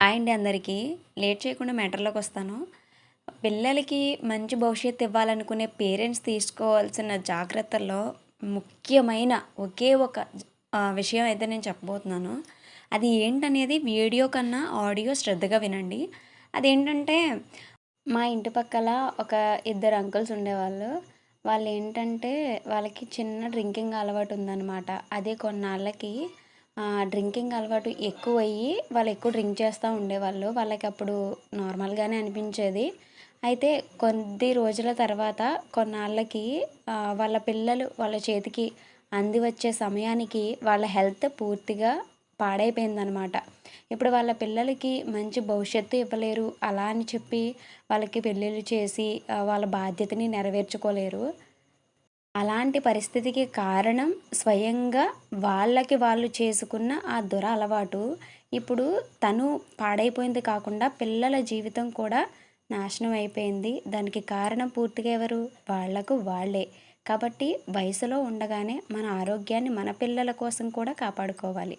Hi అండి అందరికీ. Late చేయకుండా మ్యాటర్‌లోకొస్తాను. పిల్లలకి మంచి భవిష్యత్తు ఇవ్వాలనుకునే పేరెంట్స్ తీసుకోవాల్సిన జాగ్రత్తల్లో ముఖ్యమైన ఒకే ఒక విషయం అయితే నేను చెప్పబోతున్నాను. అది ఏంటనేది వీడియో కన్నా ఆడియో శ్రద్ధగా వినండి. అదేంటంటే మా ఇంటి పక్కల ఒక ఇద్దరు అంకుల్స్ ఉండేవాళ్ళు. వాళ్ళేంటంటే వాళ్ళకి చిన్న డ్రింకింగ్ అలవాటు ఉందనమాట. అదే కొన్నాళ్ళకి డ్రింకింగ్ అలవాటు ఎక్కువయ్యి వాళ్ళు ఎక్కువ డ్రింక్ చేస్తూ ఉండేవాళ్ళు. వాళ్ళకప్పుడు నార్మల్‌గానే అనిపించేది. అయితే కొద్ది రోజుల తర్వాత కొన్నాళ్ళకి వాళ్ళ పిల్లలు వాళ్ళ చేతికి అంది వచ్చే సమయానికి వాళ్ళ హెల్త్ పూర్తిగా పాడైపోయిందనమాట. ఇప్పుడు వాళ్ళ పిల్లలకి మంచి భవిష్యత్తు ఇవ్వలేరు. అలా అని చెప్పి వాళ్ళకి పెళ్ళిళ్ళు చేసి వాళ్ళ బాధ్యతని నెరవేర్చుకోలేరు. అలాంటి పరిస్థితికి కారణం స్వయంగా వాళ్ళకి వాళ్ళు చేసుకున్న ఆ దురలవాటు. ఇప్పుడు తను పాడైపోయింది కాకుండా పిల్లల జీవితం కూడా నాశనం అయిపోయింది. దానికి కారణం పూర్తిగా ఎవరు? వాళ్ళకు వాళ్ళే. కాబట్టి వయసులో ఉండగానే మన ఆరోగ్యాన్ని మన పిల్లల కోసం కూడా కాపాడుకోవాలి.